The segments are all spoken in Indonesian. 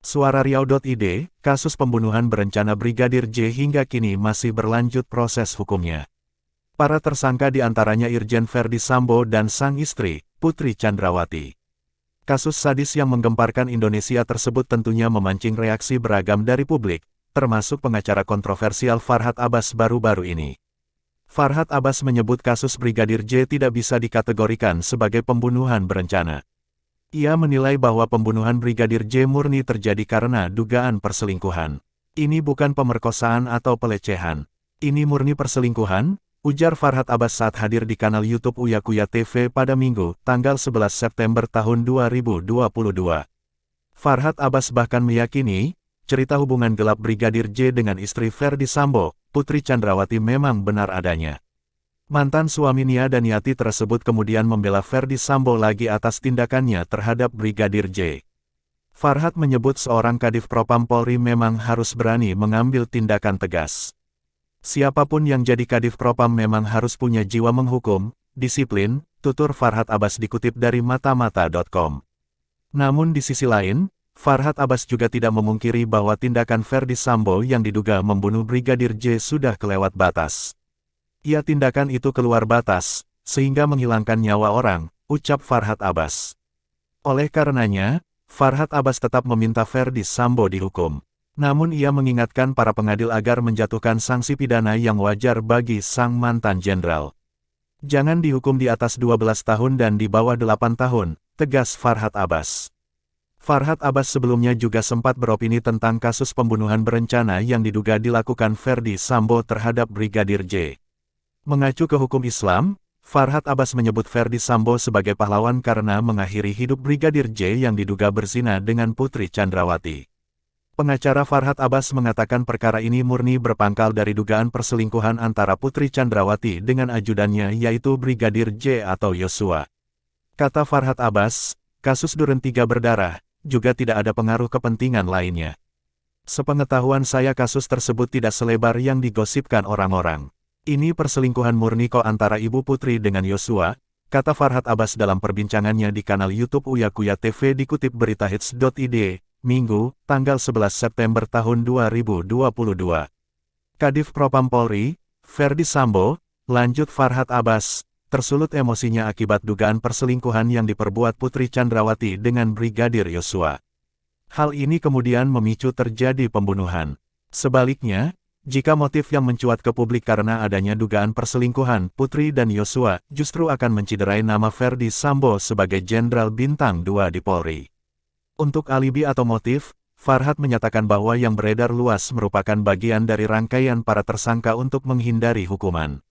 Suara.Riau.id, kasus pembunuhan berencana Brigadir J hingga kini masih berlanjut proses hukumnya. Para tersangka diantaranya Irjen Ferdy Sambo dan sang istri, Putri Chandrawati. Kasus sadis yang menggemparkan Indonesia tersebut tentunya memancing reaksi beragam dari publik, termasuk pengacara kontroversial Farhad Abbas baru-baru ini. Farhad Abbas menyebut kasus Brigadir J tidak bisa dikategorikan sebagai pembunuhan berencana. Ia menilai bahwa pembunuhan Brigadir J murni terjadi karena dugaan perselingkuhan. Ini bukan pemerkosaan atau pelecehan. Ini murni perselingkuhan, ujar Farhad Abbas saat hadir di kanal YouTube Uya Kuya TV pada Minggu, tanggal 11 September tahun 2022. Farhad Abbas bahkan meyakini, cerita hubungan gelap Brigadir J dengan istri Ferdy Sambo, Putri Chandrawati memang benar adanya. Mantan suami Nia Daniati tersebut kemudian membela Ferdy Sambo lagi atas tindakannya terhadap Brigadir J. Farhad menyebut seorang Kadif Propam Polri memang harus berani mengambil tindakan tegas. Siapapun yang jadi Kadif Propam memang harus punya jiwa menghukum, disiplin, tutur Farhad Abbas dikutip dari matamata.com. Namun di sisi lain, Farhad Abbas juga tidak memungkiri bahwa tindakan Ferdy Sambo yang diduga membunuh Brigadir J sudah kelewat batas. Tindakan itu keluar batas, sehingga menghilangkan nyawa orang, ucap Farhad Abbas. Oleh karenanya, Farhad Abbas tetap meminta Ferdy Sambo dihukum. Namun ia mengingatkan para pengadil agar menjatuhkan sanksi pidana yang wajar bagi sang mantan jenderal. Jangan dihukum di atas 12 tahun dan di bawah 8 tahun, tegas Farhad Abbas. Farhad Abbas sebelumnya juga sempat beropini tentang kasus pembunuhan berencana yang diduga dilakukan Ferdy Sambo terhadap Brigadir J. Mengacu ke hukum Islam, Farhad Abbas menyebut Ferdy Sambo sebagai pahlawan karena mengakhiri hidup Brigadir J yang diduga berzina dengan Putri Chandrawati. Pengacara Farhad Abbas mengatakan perkara ini murni berpangkal dari dugaan perselingkuhan antara Putri Chandrawati dengan ajudannya yaitu Brigadir J atau Yosua. Kata Farhad Abbas, kasus Duren 3 berdarah, juga tidak ada pengaruh kepentingan lainnya. Sepengetahuan saya kasus tersebut tidak selebar yang digosipkan orang-orang. Ini perselingkuhan murni kok antara Ibu Putri dengan Yosua, kata Farhad Abbas dalam perbincangannya di kanal YouTube Uya Kuya TV dikutip berita hits.id, Minggu, tanggal 11 September tahun 2022. Kadif Propam Polri, Ferdy Sambo, lanjut Farhad Abbas, tersulut emosinya akibat dugaan perselingkuhan yang diperbuat Putri Chandrawati dengan Brigadir Yosua. Hal ini kemudian memicu terjadi pembunuhan. Sebaliknya, jika motif yang mencuat ke publik karena adanya dugaan perselingkuhan Putri dan Yosua, justru akan menciderai nama Ferdy Sambo sebagai Jenderal Bintang 2 di Polri. Untuk alibi atau motif, Farhad menyatakan bahwa yang beredar luas merupakan bagian dari rangkaian para tersangka untuk menghindari hukuman.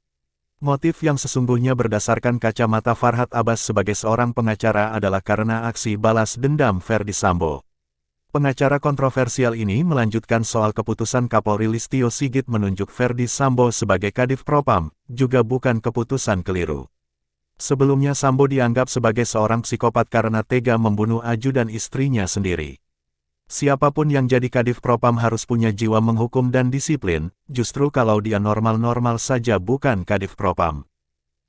Motif yang sesungguhnya berdasarkan kacamata Farhad Abbas sebagai seorang pengacara adalah karena aksi balas dendam Ferdy Sambo. Pengacara kontroversial ini melanjutkan soal keputusan Kapolri Listio Sigit menunjuk Ferdy Sambo sebagai Kadif Propam, juga bukan keputusan keliru. Sebelumnya Sambo dianggap sebagai seorang psikopat karena tega membunuh ajudan istrinya sendiri. Siapapun yang jadi Kadif Propam harus punya jiwa menghukum dan disiplin, justru kalau dia normal-normal saja bukan Kadif Propam.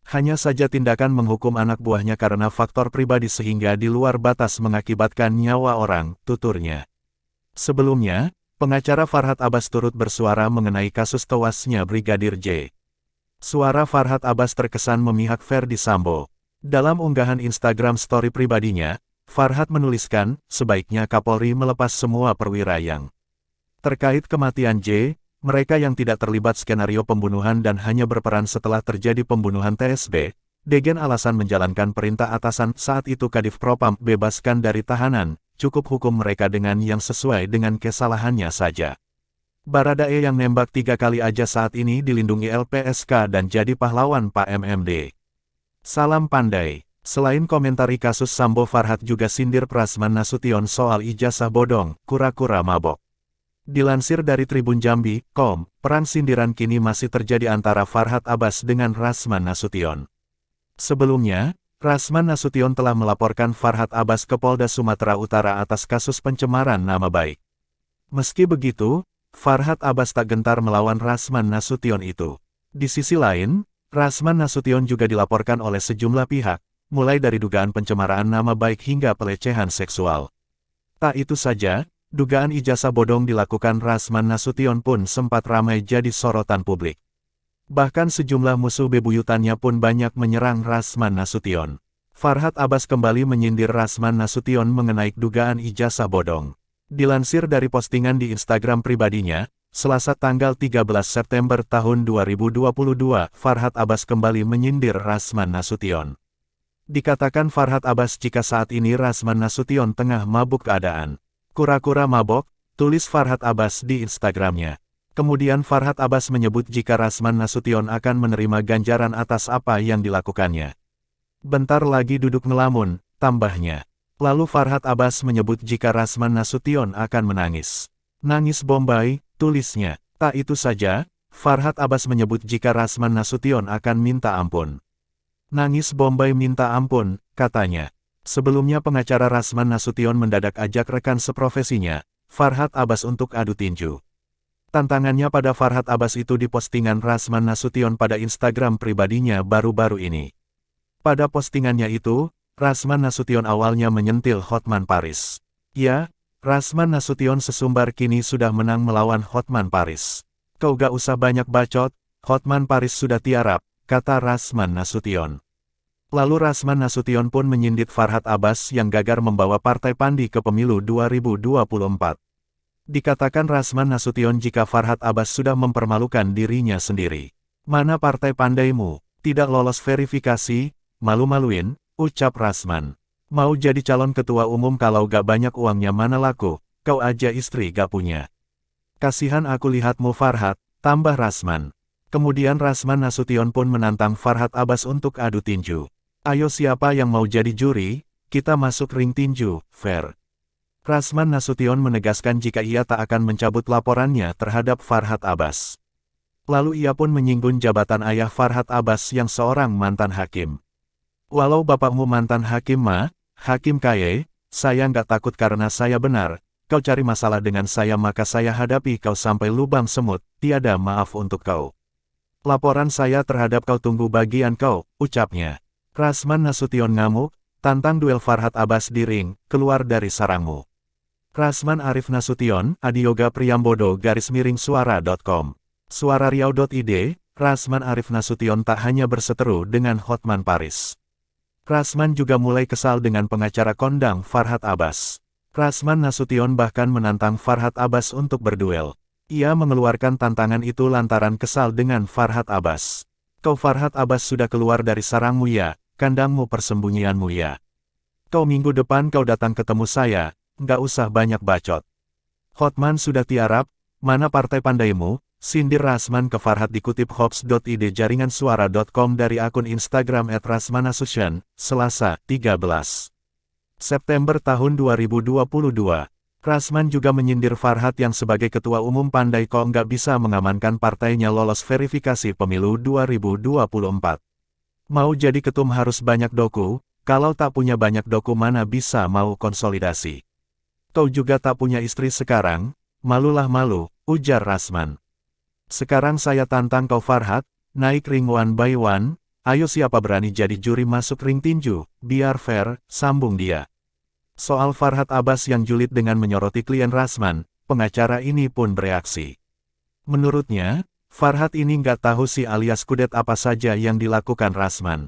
Hanya saja tindakan menghukum anak buahnya karena faktor pribadi sehingga di luar batas mengakibatkan nyawa orang, tuturnya. Sebelumnya, pengacara Farhad Abbas turut bersuara mengenai kasus tewasnya Brigadir J. Suara Farhad Abbas terkesan memihak Ferdy Sambo. Dalam unggahan Instagram story pribadinya, Farhad menuliskan, sebaiknya Kapolri melepas semua perwira yang terkait kematian J. Mereka yang tidak terlibat skenario pembunuhan dan hanya berperan setelah terjadi pembunuhan TSB, dengan alasan menjalankan perintah atasan saat itu Kadif Propam bebaskan dari tahanan, cukup hukum mereka dengan yang sesuai dengan kesalahannya saja. Baradae yang nembak 3 kali aja saat ini dilindungi LPSK dan jadi pahlawan Pak MMD. Salam pandai. Selain komentari kasus Sambo, Farhad juga sindir Prasman Nasution soal ijazah bodong, kura-kura mabok. Dilansir dari tribunjambi.com, perang sindiran kini masih terjadi antara Farhad Abbas dengan Prasman Nasution. Sebelumnya, Prasman Nasution telah melaporkan Farhad Abbas ke Polda Sumatera Utara atas kasus pencemaran nama baik. Meski begitu, Farhad Abbas tak gentar melawan Prasman Nasution itu. Di sisi lain, Prasman Nasution juga dilaporkan oleh sejumlah pihak, mulai dari dugaan pencemaran nama baik hingga pelecehan seksual. Tak itu saja, Dugaan ijazah bodong dilakukan Rasman Nasution pun sempat ramai jadi sorotan publik. Bahkan sejumlah musuh bebuyutannya pun banyak menyerang Rasman Nasution. Farhad Abbas kembali menyindir Rasman Nasution mengenai dugaan ijazah bodong. Dilansir dari postingan di Instagram pribadinya, Selasa tanggal 13 September tahun 2022, Farhad Abbas kembali menyindir Rasman Nasution. Dikatakan Farhad Abbas jika saat ini Rasman Nasution tengah mabuk keadaan. Kura-kura mabok, tulis Farhad Abbas di Instagramnya. Kemudian Farhad Abbas menyebut jika Rasman Nasution akan menerima ganjaran atas apa yang dilakukannya. Bentar lagi duduk ngelamun, tambahnya. Lalu Farhad Abbas menyebut jika Rasman Nasution akan menangis. Nangis Bombay, tulisnya. Tak itu saja, Farhad Abbas menyebut jika Rasman Nasution akan minta ampun. Nangis Bombay minta ampun, katanya. Sebelumnya pengacara Rasman Nasution mendadak ajak rekan seprofesinya, Farhad Abbas untuk adu tinju. Tantangannya pada Farhad Abbas itu di postingan Rasman Nasution pada Instagram pribadinya baru-baru ini. Pada postingannya itu, Rasman Nasution awalnya menyentil Hotman Paris. Ya, Rasman Nasution sesumbar kini sudah menang melawan Hotman Paris. Kau gak usah banyak bacot, Hotman Paris sudah tiarap, kata Rasman Nasution. Lalu Rasman Nasution pun menyindir Farhad Abbas yang gagal membawa Partai Pandi ke pemilu 2024. Dikatakan Rasman Nasution jika Farhad Abbas sudah mempermalukan dirinya sendiri. Mana partai pandaimu, tidak lolos verifikasi, malu-maluin, ucap Rasman. Mau jadi calon ketua umum kalau gak banyak uangnya mana laku, kau aja istri gak punya. Kasihan aku lihatmu Farhad, tambah Rasman. Kemudian Rasman Nasution pun menantang Farhad Abbas untuk adu tinju. Ayo siapa yang mau jadi juri, kita masuk ring tinju, fair. Rasman Nasution menegaskan jika ia tak akan mencabut laporannya terhadap Farhad Abbas. Lalu ia pun menyinggung jabatan ayah Farhad Abbas yang seorang mantan hakim. Walau bapakmu mantan hakim mah, hakim kaye, saya nggak takut karena saya benar, kau cari masalah dengan saya maka saya hadapi kau sampai lubang semut, tiada maaf untuk kau. Laporan saya terhadap kau tunggu bagian kau, ucapnya. Rasman Nasution ngamuk, tantang duel Farhad Abbas di ring, keluar dari sarangmu. Rasman Arif Nasution, Adiyoga Priyambodo _suara.com. Suarariau.id, Rasman Arif Nasution tak hanya berseteru dengan Hotman Paris. Rasman juga mulai kesal dengan pengacara kondang Farhad Abbas. Rasman Nasution bahkan menantang Farhad Abbas untuk berduel. Ia mengeluarkan tantangan itu lantaran kesal dengan Farhad Abbas. Kau Farhad Abbas sudah keluar dari sarangmu ya, kandangmu persembunyianmu ya. Kau minggu depan kau datang ketemu saya, nggak usah banyak bacot. Hotman sudah tiarap, mana partai pandaimu, sindir Rasman ke Farhad dikutip Hops.id jaringan suara.com dari akun Instagram @rasmannasution, Selasa, 13 September tahun 2022. Rasman juga menyindir Farhad yang sebagai ketua umum pandai kok nggak bisa mengamankan partainya lolos verifikasi pemilu 2024. Mau jadi ketum harus banyak doku, kalau tak punya banyak doku mana bisa mau konsolidasi. Kau juga tak punya istri sekarang, malulah malu, ujar Rasman. Sekarang saya tantang kau Farhad, naik ring one by one, ayo siapa berani jadi juri masuk ring tinju, biar fair, sambung dia. Soal Farhad Abbas yang julid dengan menyoroti klien Rasman, pengacara ini pun bereaksi. Menurutnya, Farhad ini nggak tahu si alias kudet apa saja yang dilakukan Rasman.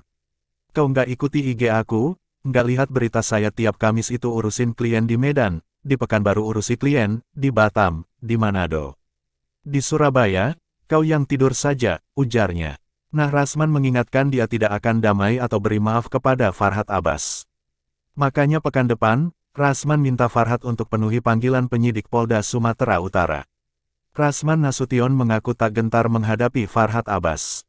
Kau nggak ikuti IG aku, nggak lihat berita saya tiap Kamis itu urusin klien di Medan, di Pekanbaru urusi klien, di Batam, di Manado. Di Surabaya, kau yang tidur saja, ujarnya. Nah Rasman mengingatkan dia tidak akan damai atau beri maaf kepada Farhad Abbas. Makanya pekan depan, Rasman minta Farhad untuk penuhi panggilan penyidik Polda Sumatera Utara. Rasman Nasution mengaku tak gentar menghadapi Farhad Abbas.